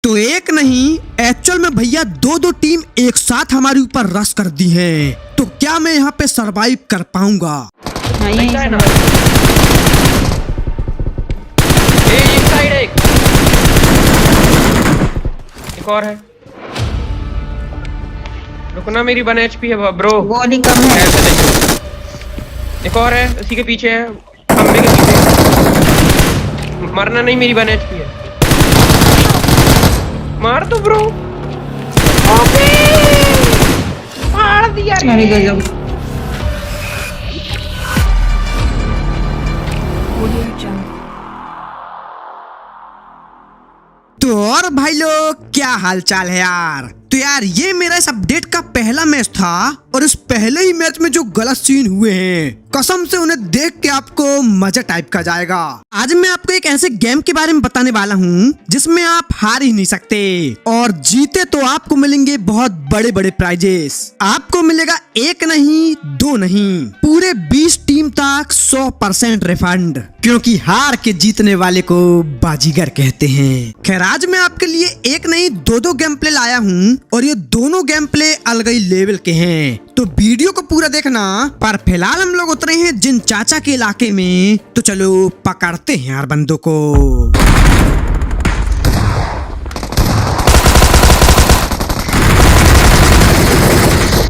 तो एक नहीं, एक्चुअल में भैया दो टीम एक साथ हमारे ऊपर रश कर दी है। तो क्या मैं यहाँ पे सरवाइव कर पाऊंगा? एक साइड एक और है। रुकना, मेरी 1 HP है ब्रो। बॉडी कम है। ऐसे नहीं। एक और है, उसी के पीछे है, खंबे के पीछे। मरना नहीं, मेरी 1 HP है। मार दो ब्रो। मार दिया रे। तो और भाई लोग, क्या हालचाल है यार? तो यार ये मेरा इस अपडेट का पहला मैच था और इस पहले ही मैच में जो गलत सीन हुए हैं, कसम से उन्हें देख के आपको मजा टाइप का जाएगा। आज मैं आपको एक ऐसे गेम के बारे में बताने वाला हूँ जिसमें आप हार ही नहीं सकते, और जीते तो आपको मिलेंगे बहुत बड़े बड़े प्राइजेस। आपको मिलेगा 1 नहीं 2 नहीं, पूरे 20 टीम तक 100% रिफंड, क्योंकि हार के जीतने वाले को बाजीगर कहते हैं। खैर आज मैं आपके लिए 1 नहीं 2 गेम प्ले लाया हूँ, और ये दोनों गेम प्ले अलग ही लेवल के हैं। तो वीडियो को पूरा देखना। पर फिलहाल हम लोग उतरे हैं जिन चाचा के इलाके में, तो चलो पकड़ते हैं यार बंदों को।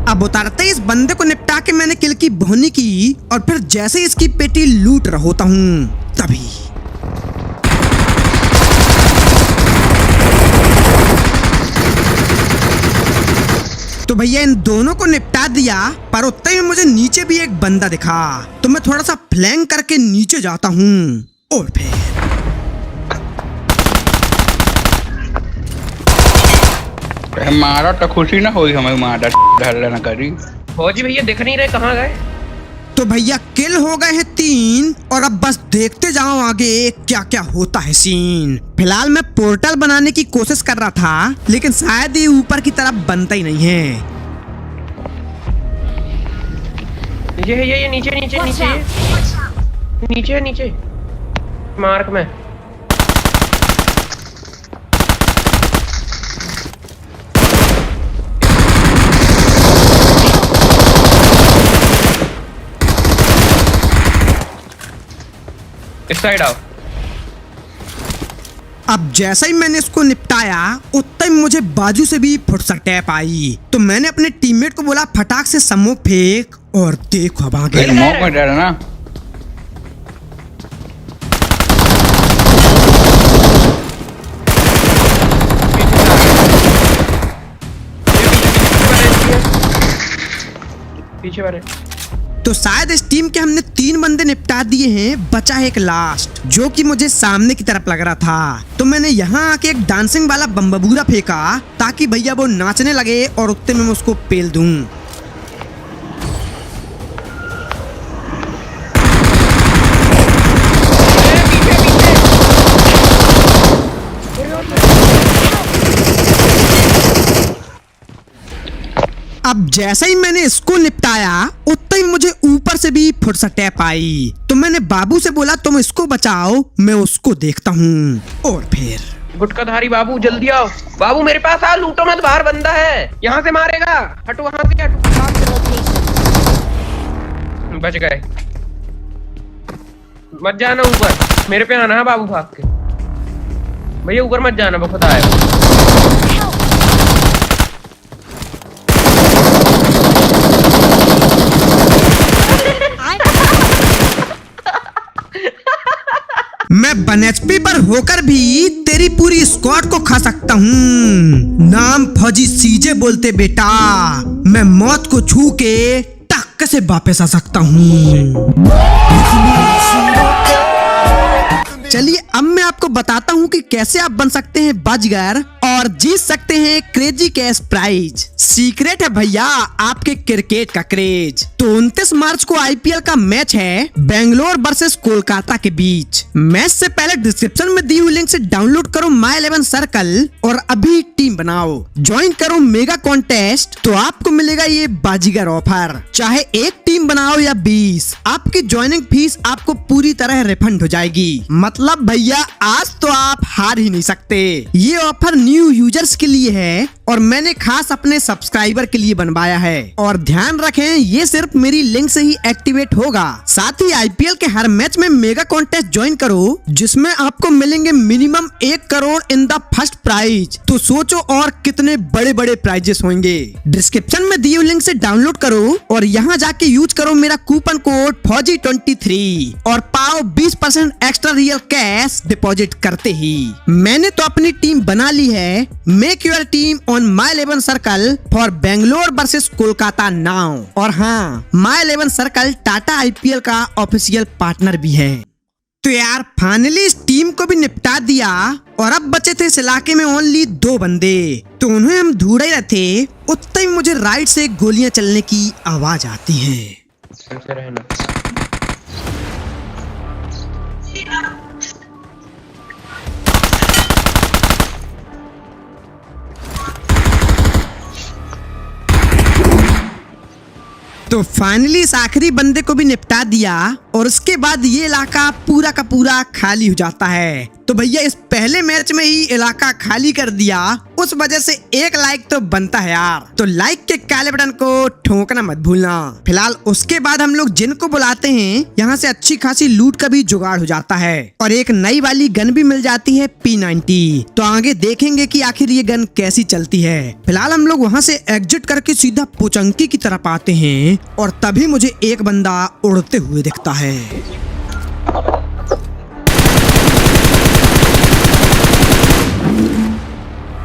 अब उतारते ही इस बंदे को निपटा के मैंने किल की भोनी की, और फिर जैसे इसकी पेटी लूट रहा होता हूँ तभी तो भैया इन दोनों को निपटा दिया। पर उतने ही मुझे नीचे भी एक बंदा दिखा, तो मैं थोड़ा सा फ्लैंक करके नीचे जाता हूँ, और फिर मारा तो खुशी ना हुई, हमें मारा ढल ना करी। फौजी भैया दिख नहीं रहे, कहाँ गए? तो भैया किल हो गए हैं 3, और अब बस देखते जाओ आगे क्या क्या होता है सीन। फिलहाल मैं पोर्टल बनाने की कोशिश कर रहा था, लेकिन शायद ये ऊपर की तरफ बनता ही नहीं है। ये नीचे नीचे नीचे नीचे नीचे मार्क में। इस साइड आओ। अब जैसा ही मैंने इसको निपटाया, उतना ही मुझे बाजू से भी फुटसर टैप आई। तो मैंने अपने टीममेट को बोला फटाक से स्मोक फेंक, और देखो अब आगे। स्मोक में डरना। पीछे वाले। तो शायद इस टीम के हमने 3 बंदे निपटा दिए हैं, बचा है एक लास्ट जो कि मुझे सामने की तरफ लग रहा था। तो मैंने यहाँ आके एक डांसिंग वाला बम्बूरा फेंका, ताकि भैया वो नाचने लगे और उतने में मैं उसको पेल दूं। अब जैसे ही मैंने इसको निपटाया, उतना ही मुझे ऊपर से भी फुटसर टैप आई। तो मैंने बाबू से बोला तुम इसको बचाओ, मैं उसको देखता हूँ, और फिर गुटकाधारी बाबू जल्दी आओ। बाबू मेरे पास आ, लूटो मत, बाहर बंदा है, यहाँ से मारेगा। हटो वहां से, बच गए। मत जाना ऊपर, मेरे पे आना है बाबू भाग के। भैया ऊपर मत जाना, वो खुदा है। मैं 1 HP पर होकर भी तेरी पूरी स्क्वाड को खा सकता हूँ। नाम फौजी सीजे बोलते बेटा, मैं मौत को छू के टक्क से वापस आ सकता हूँ। चलिए अब मैं आपको बताता हूँ कि कैसे आप बन सकते हैं बाजीगर और जीत सकते हैं क्रेजी कैश प्राइज। सीक्रेट है भैया आपके क्रिकेट का क्रेज। तो 29 मार्च को आईपीएल का मैच है बेंगलोर वर्सेस कोलकाता के बीच। मैच से पहले डिस्क्रिप्शन में दी हुई लिंक से डाउनलोड करो माई 11 सर्कल और अभी टीम बनाओ, ज्वाइन करो मेगा कॉन्टेस्ट, तो आपको मिलेगा ये बाजीगर ऑफर। चाहे एक टीम बनाओ या 20, आपकी ज्वाइनिंग फीस आपको पूरी तरह रिफंड हो जाएगी। मतलब भैया आज तो आप हार ही नहीं सकते। ये ऑफर न्यू यूजर्स के लिए है और मैंने खास अपने सब्सक्राइबर के लिए बनवाया है। और ध्यान रखें ये सिर्फ मेरी लिंक से ही एक्टिवेट होगा। साथ ही आईपीएल के हर मैच में मेगा कॉन्टेस्ट ज्वाइन करो जिसमें आपको मिलेंगे minimum 1 crore in the first prize. तो सोचो और कितने बड़े बड़े प्राइजेस होंगे। डिस्क्रिप्शन में दिए हुए लिंक से डाउनलोड करो और यहाँ जाके यूज करो मेरा कूपन कोड फौजी23 और पाओ 20% एक्स्ट्रा रियल कैश डिपॉजिट करते ही। मैंने तो अपनी टीम बना ली है। Make your team on my 11 circle for Bangalore versus Kolkata now. और हाँ, माई 11 सर्कल टाटा आईपीएल का ऑफिशियल पार्टनर भी है। तो यार फाइनली इस टीम को भी निपटा दिया और अब बचे थे इस इलाके में ओनली 2 बंदे। तो उन्हें हम ढूंढ ही रहे थे, उतने ही मुझे राइट से गोलियां चलने की आवाज आती है। ऐसे रहना। तो फाइनली इस आखिरी बंदे को भी निपटा दिया और उसके बाद ये इलाका पूरा का पूरा खाली हो जाता है। तो भैया इस पहले मैच में ही इलाका खाली कर दिया, उस वजह से 1 लाइक तो बनता है यार। तो लाइक के काले बटन को ठोकना मत भूलना। फिलहाल उसके बाद हम लोग जिनको बुलाते हैं यहाँ से अच्छी खासी लूट का भी जुगाड़ हो जाता है और एक नई वाली गन भी मिल जाती है P90। तो आगे देखेंगे कि आखिर ये गन कैसी चलती है। फिलहाल हम लोग वहाँ से एग्जिट करके सीधा पोचंकी की तरफ आते हैं और तभी मुझे एक बंदा उड़ते हुए दिखता है।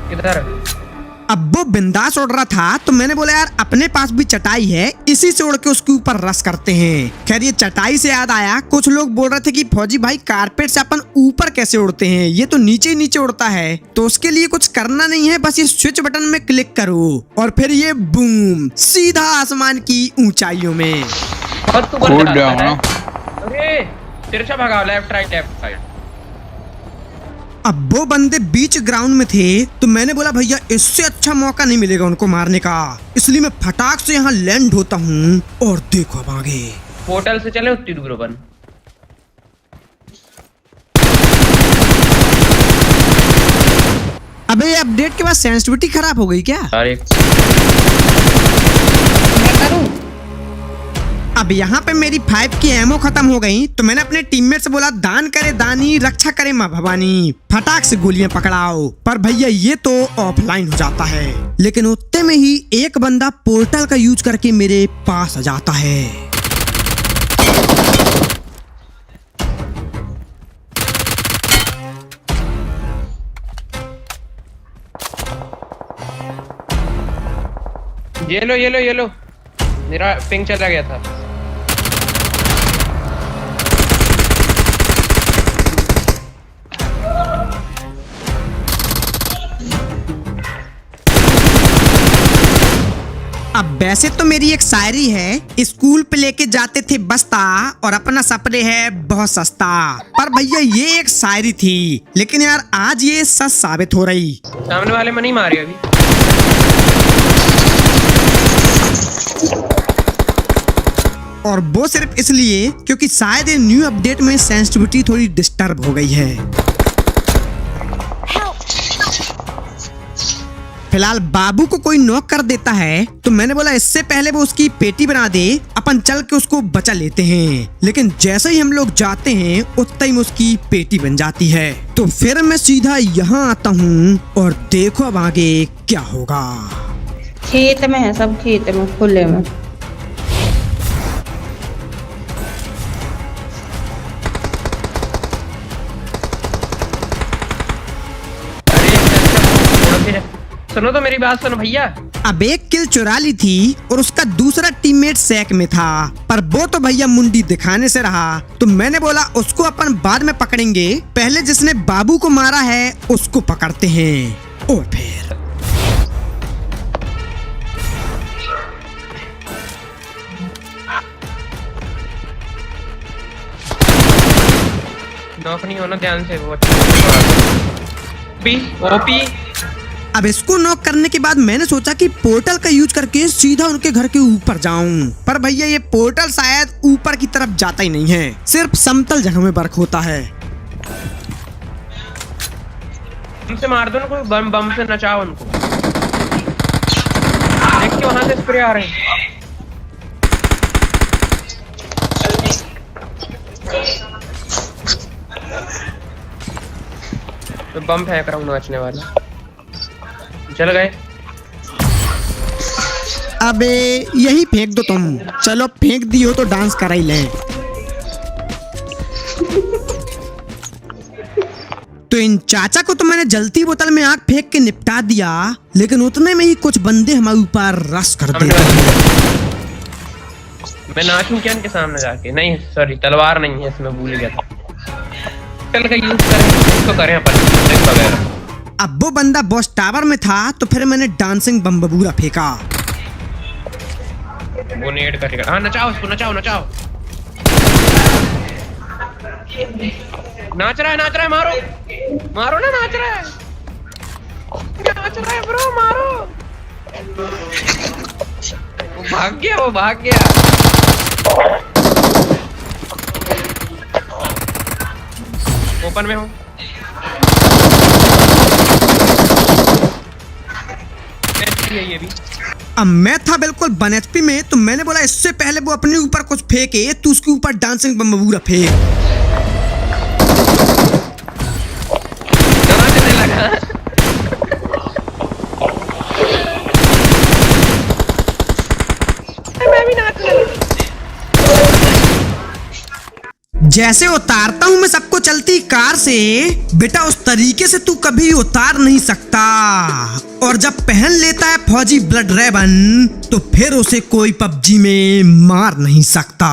किधर? अब वो बिंदास उड़ रहा था तो मैंने बोला यार अपने पास भी चटाई है, इसी से उड़ के उसके ऊपर रस करते हैं। खैर ये चटाई से याद आया, कुछ लोग बोल रहे थे कि फौजी भाई कारपेट से अपन ऊपर कैसे उड़ते हैं, ये तो नीचे ही नीचे उड़ता है। तो उसके लिए कुछ करना नहीं है, बस ये स्विच बटन में क्लिक करो और फिर ये बूम सीधा आसमान की ऊंचाइयों में। बहुत ऊपर कूद चढ़ा जाओ है। ना। अरे तिरछा भगाओ, लेफ्ट राइट लेफ्ट राइट। अब वो बंदे बीच ग्राउंड में थे तो मैंने बोला भैया इससे अच्छा मौका नहीं मिलेगा उनको मारने का, इसलिए मैं फटाक से यहाँ लैंड होता हूँ और देखो अब आगे। पोर्टल से चले उतनी दूर अपन। अबे ये अपडेट के बाद सेंसिटिविटी खराब हो गई क्या? अरे अब यहाँ पे मेरी 5 की एमओ खत्म हो गई तो मैंने अपने टीममेट से बोला दान करे दानी रक्षा करे माँ भवानी, फटाक से गोलियां पकड़ाओ। पर भैया ये तो ऑफलाइन हो जाता है। लेकिन उतने में ही एक बंदा पोर्टल का यूज करके मेरे पास आ जाता है। ये लो मेरा पिंग चला गया था। अब वैसे तो मेरी एक शायरी है, स्कूल पे लेके जाते थे बस्ता और अपना सपने है बहुत सस्ता। पर भैया ये एक शायरी थी, लेकिन यार आज ये सच साबित हो रही। सामने वाले में नहीं मारे अभी। और वो सिर्फ इसलिए क्योंकि शायद ये न्यू अपडेट में सेंसिटिविटी थोड़ी डिस्टर्ब हो गई है। फिलहाल बाबू को कोई नॉक कर देता है तो मैंने बोला इससे पहले वो उसकी पेटी बना दे, अपन चल के उसको बचा लेते हैं। लेकिन जैसे ही हम लोग जाते हैं उतना ही उसकी पेटी बन जाती है। तो फिर मैं सीधा यहाँ आता हूँ और देखो अब आगे क्या होगा। खेत में है, सब खेत में खुले में। सुनो तो मेरी बात सुनो भैया। अब एक किल चुरा ली थी और उसका दूसरा टीममेट सैक में था, पर वो तो भैया मुंडी दिखाने से रहा। तो मैंने बोला उसको अपन बाद में पकड़ेंगे, पहले जिसने बाबू को मारा है उसको पकड़ते हैं। और फिर नॉक नहीं होना ध्यान से वो ओपी ओपी। अब इसको नॉक करने के बाद मैंने सोचा कि पोर्टल का यूज करके सीधा उनके घर के ऊपर जाऊं, पर भैया ये पोर्टल शायद ऊपर की तरफ जाता ही नहीं है, सिर्फ समतल जगह में वर्क होता है। उनसे मार दो उनको, बम बम से नचाओ उनको। देख के वहां से स्प्रे आ रहे हैं। तो बम फेंक रहा हूँ नाचने वाला। चल गए। अबे यही फेंक दो तुम, चलो फेंक दी हो तो डांस करा ही ले। तो इन चाचा को तो मैंने जलती बोतल में आग फेंक के निपटा दिया, लेकिन उतने में ही कुछ बंदे हमारे ऊपर रश कर देते हैं। मैं नाचूं क्या इनके सामने जाके? नहीं सॉरी, तलवार नहीं है इसमें, भूल गया था। चल का यूज करें तो करें अपन वगैरह। अब वो बंदा बॉस टावर में था तो फिर मैंने डांसिंग बम्बबूरा फेंका। वो नेड करेगा। हाँ नचाओ उसको, नचाओ नचाओ। नाच रहा है मारो मारो ना, नाच रहा है ब्रो, मारो। वो भाग गया। ओपन में हूँ। ये भी। अब मैं था बिल्कुल 1 HP में, तो मैंने बोला इससे पहले वो अपने ऊपर कुछ फेंके तो उसके ऊपर डांसिंग बम्बबूरा फेंक। नाचने लगा। मैं भी नाचने लगा। जैसे उतारता हूँ मैं सबको चलती कार से, बेटा उस तरीके से तू कभी उतार नहीं सकता। और जब पहन लेता है फौजी ब्लड रेबन, तो फिर उसे कोई पबजी में मार नहीं सकता।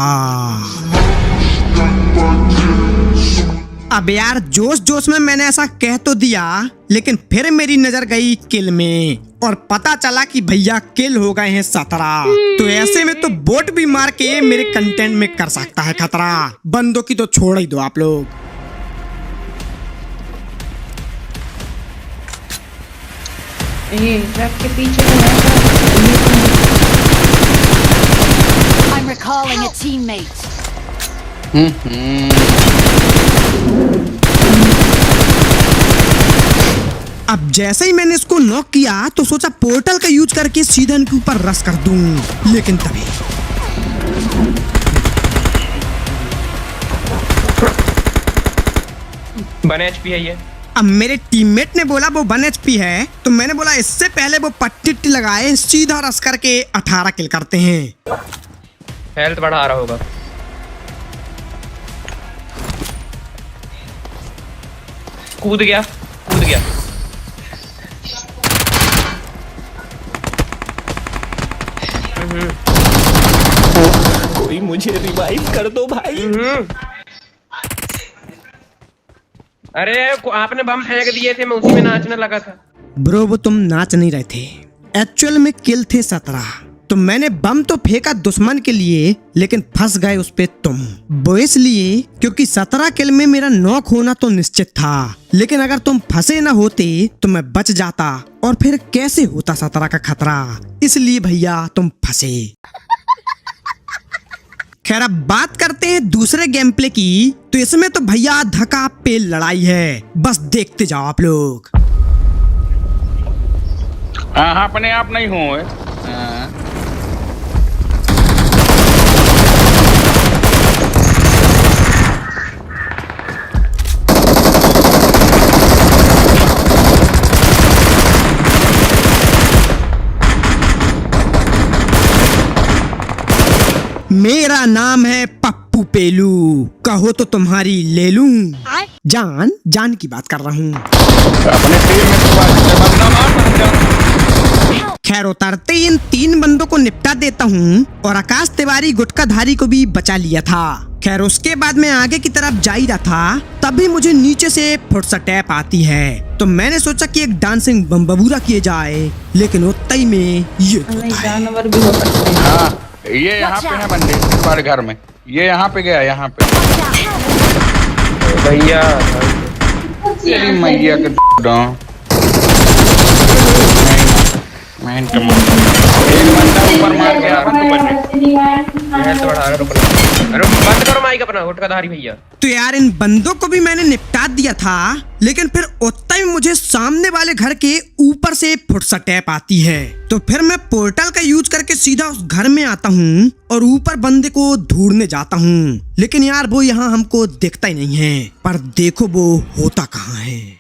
अब यार जोश जोश में मैंने ऐसा कह तो दिया, लेकिन फिर मेरी नजर गई किल में और पता चला कि भैया किल हो गए हैं 17। तो ऐसे में तो बोट भी मार के मेरे कंटेंट में कर सकता है खतरा। बंदों की तो छोड़ ही दो आप लोग। ये ट्रक के पीछे तो I'm recalling a teammate. अब जैसे ही मैंने इसको नॉक किया तो सोचा पोर्टल का यूज करके सीधा इनके ऊपर रश कर दूं, लेकिन तभी बने HP है ये। अब मेरे टीममेट ने बोला वो 1 HP है, तो मैंने बोला इससे पहले वो पट्टी लगाए सीधा रश करके 18 किल करते हैं। हेल्थ बढ़ा रहा होगा। कूद गया। कोई मुझे रिवाइव कर दो भाई। अरे आपने बम फेंक दिए थे, मैं उसी में नाचने लगा था। ब्रो वो तुम नाच नहीं रहे थे, एक्चुअल में किल थे 17। तो मैंने बम तो फेंका दुश्मन के लिए, लेकिन फंस गए उस पे तुम। वो इसलिए क्योंकि 17 किल में मेरा नॉक होना तो निश्चित था, लेकिन अगर तुम फंसे ना होते तो मैं बच जाता, और फिर कैसे होता 17 का खतरा। इसलिए भैया तुम फंसे। खैर अब बात करते हैं दूसरे गेम प्ले की। तो इसमें तो भैया धक्का पे लड़ाई है, बस देखते जाओ आप लोग। हाँ अपने आप नहीं हो। मेरा नाम है पप्पू पेलू, कहो तो तुम्हारी ले लूं। जान की बात कर रहा हूँ। अपने टीम में तो बंदा मार। खैर उतरते इन 3 बंदों को निपटा देता हूँ और आकाश तिवारी गुटखाधारी को भी बचा लिया था। खैर उसके बाद मैं आगे की तरफ जा ही रहा था, तभी मुझे नीचे से फुटस्टेप आती है। तो मैंने सोचा कि एक डांसिंग बम्बबूरा किए जाए, लेकिन उतना ही में ये नहीं, जानवर भी हो सकते हैं। हाँ ये यहाँ पे है बंदे, तुम्हारे घर में। ये यहाँ पे गया, यहाँ पे। भैया तेरी मैया के डॉ मैं तो एक बंदा ऊपर मार के आ रहा है हेल्थ बढ़ा रहा है। अरे बंद करो माइक अपना गुटखाधारी भैया। तो यार इन बंदों को भी मैंने निपटा दिया था, लेकिन फिर उतना ही मुझे सामने वाले घर के ऊपर से फुटस्टेप आती है। तो फिर मैं पोर्टल का यूज करके सीधा उस घर में आता हूँ और ऊपर बंदे को ढूंढने जाता हूँ, लेकिन यार वो यहाँ हमको दिखता ही नहीं है। पर देखो वो होता कहाँ है।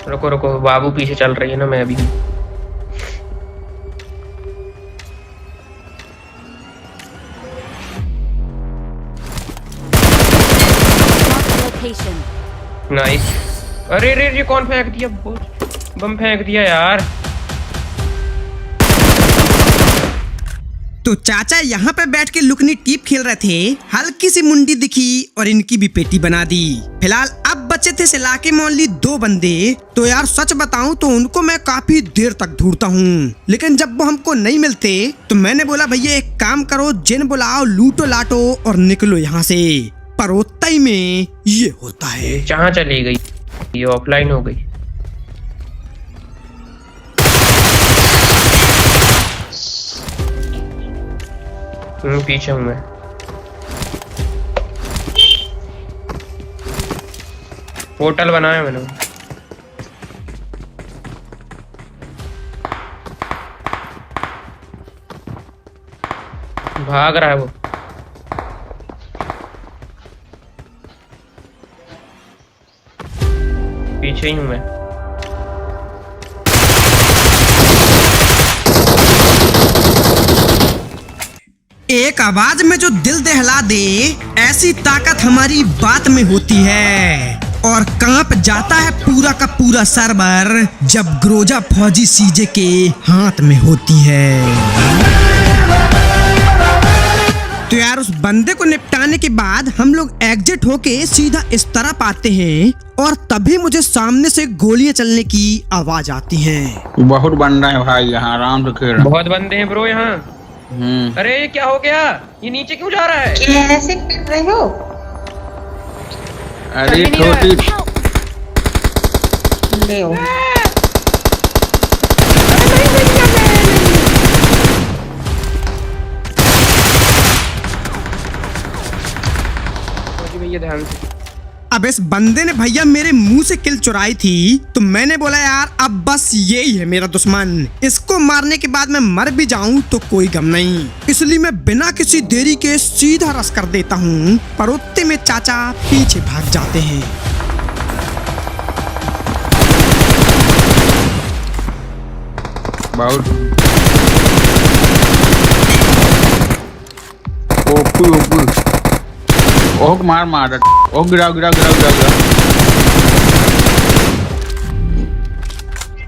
रुको रुको, बाबू पीछे चल रही है ना, मैं अभी Location. नाइस। अरे अरे ये कौन फेंक दिया, बम फेंक दिया यार। तो चाचा यहाँ पे बैठ के लुकनी टीप खेल रहे थे, हल्की सी मुंडी दिखी और इनकी भी पेटी बना दी। फिलहाल अब बचे थे सिलाके मोहल्ली 2 बंदे। तो यार सच बताऊं तो उनको मैं काफी देर तक ढूंढता हूँ, लेकिन जब वो हमको नहीं मिलते तो मैंने बोला भैया एक काम करो, जिन बुलाओ, लूटो लाटो और निकलो यहाँ से। पर उतना ही में ये होता है। कहाँ चली गई, ये ऑफलाइन हो गई। पीछे हूँ मैं। पोर्टल बनाया मैंने। भाग रहा है वो। पीछे ही हूँ मैं। एक आवाज में जो दिल दहला दे, ऐसी ताकत हमारी बात में होती है। और कांप जाता है पूरा का पूरा सर्वर जब ग्रोजा फौजी सीजे के हाथ में होती है। तो यार उस बंदे को निपटाने के बाद हम लोग एग्जिट होके सीधा इस तरफ आते हैं और तभी मुझे सामने से गोलियां चलने की आवाज आती है। बहुत बंदा है भाई यहाँ, आराम से खेल। बहुत बंदे हैं ब्रो यहाँ। अरे ये क्या हो गया, ये नीचे क्यों जा रहा है? कैसे कर रहे हो? अरे छोटी ले आओ। भैया ध्यान से। अब इस बंदे ने भैया मेरे मुंह से किल चुराई थी, तो मैंने बोला यार अब बस यही है मेरा दुश्मन, इसको मारने के बाद मैं मर भी जाऊं तो कोई गम नहीं। इसलिए मैं बिना किसी देरी के सीधा रस कर देता हूं, पर उतने में चाचा पीछे भाग जाते हैं। बहुत ओपू ओक मार मार ओ गिरा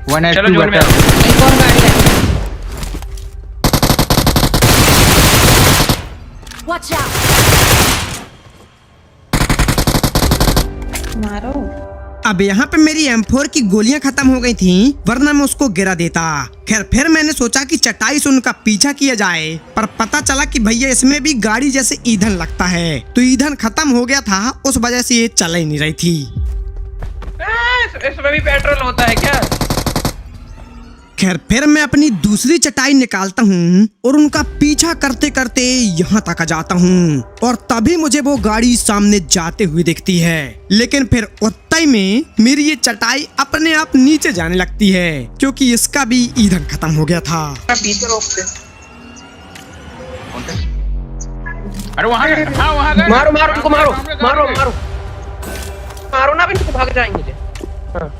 वन चलो जोन में। एक और गाड़ी है। Watch out. मारो। अब यहाँ पे मेरी M4 की गोलियां खत्म हो गई थी, वरना मैं उसको गिरा देता। खैर फिर मैंने सोचा कि चटाई से उनका पीछा किया जाए, पर पता चला कि भैया इसमें भी गाड़ी जैसे ईंधन लगता है, तो ईंधन खत्म हो गया था, उस वजह से ये चल ही नहीं रही थी। इसमें भी पेट्रोल होता है क्या? खैर फिर मैं अपनी दूसरी चटाई निकालता हूँ और उनका पीछा करते करते यहाँ तक आ जाता हूँ, और तभी मुझे वो गाड़ी सामने जाते हुए दिखती है। लेकिन फिर उतना ही में मेरी ये चटाई अपने आप नीचे जाने लगती है, क्योंकि इसका भी ईंधन खत्म हो गया था। पीछे रोकते। अरे वहाँ मारो मारो उनको, मारो मारो मारो मारो ना, इनको भाग जाएंगे। हाँ।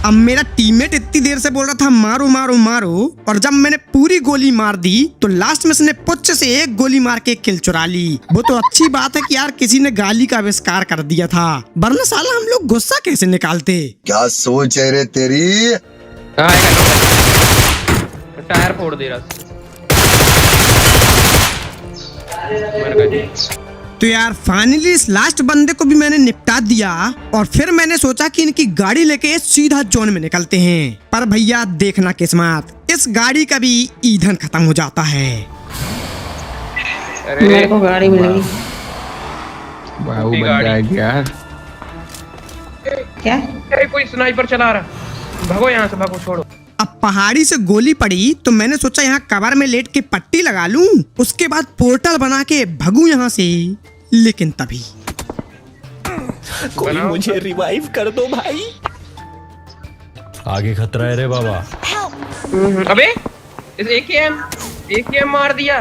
अब मेरा टीममेट इतनी देर से बोल रहा था मारो मारो मारो, और जब मैंने पूरी गोली मार दी तो लास्ट में उसने पुच्छ से एक गोली मार के किल चुरा ली। वो तो अच्छी बात है कि यार किसी ने गाली का आविष्कार कर दिया था, वरना साला हम लोग गुस्सा कैसे निकालते। क्या सोच है रे तेरी? टायर फोड़ दे रहा। मर गए। तो यार फाइनली इस लास्ट बंदे को भी मैंने निपटा दिया और फिर मैंने सोचा कि इनकी गाड़ी लेके सीधा जोन में निकलते हैं। पर भैया देखना किस्मत, इस गाड़ी का भी ईंधन खत्म हो जाता है। अरे मेरे को गाड़ी मिल गई। बाबू मोटी बन गाड़ी। जाएगी यार। क्या? अरे कोई स्नाइपर चला रहा, भागो यहाँ से, भागो, छोड़ो। अब पहाड़ी से गोली पड़ी तो मैंने सोचा यहाँ कवर में लेट के पट्टी लगा लूं, उसके बाद पोर्टल बना के भगूं यहाँ से। लेकिन तभी कोई मुझे रिवाइव कर दो भाई। आगे खतरा है रे बाबा। अबे इस AKM मार दिया।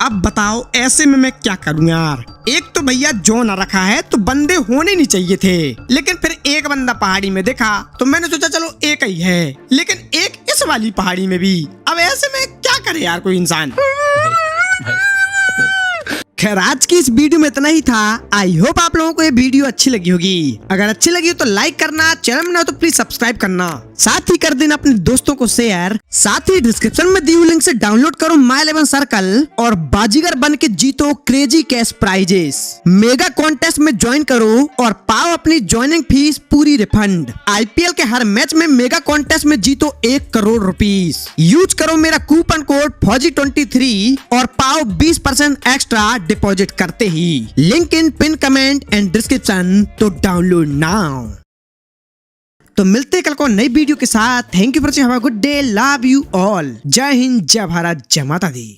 अब बताओ ऐसे में मैं क्या करूं यार। एक तो भैया जोन रखा है तो बंदे होने नहीं चाहिए थे, लेकिन फिर एक बंदा पहाड़ी में देखा तो मैंने सोचा चलो एक ही है, लेकिन एक इस वाली पहाड़ी में भी। अब ऐसे में क्या करे यार कोई इंसान। खैर आज की इस वीडियो में इतना ही था। आई होप आप लोगों को ये वीडियो अच्छी लगी होगी। अगर अच्छी लगी हो तो लाइक करना, चैनल में ना हो तो प्लीज सब्सक्राइब करना, साथ ही कर देना अपने दोस्तों को शेयर। साथ ही डिस्क्रिप्शन में दी हुई लिंक से डाउनलोड करो माय 11 सर्कल और बाजीगर बन के जीतो crazy cash prices. Mega contest में ज्वाइन करो और पाओ अपनी ज्वाइनिंग फीस पूरी रिफंड। IPL के हर मैच में मेगा कॉन्टेस्ट में जीतो 1 करोड़ रुपीस। यूज करो मेरा कूपन कोड फौजी23 और पाओ 20% एक्स्ट्रा डिपॉजिट करते ही। Link in pin comment and description. तो डाउनलोड नाउ। तो मिलते हैं कल को नई वीडियो के साथ। Thank you for watching, have a good day, love you all. Jai Hind, जय भारत, जय माता दी।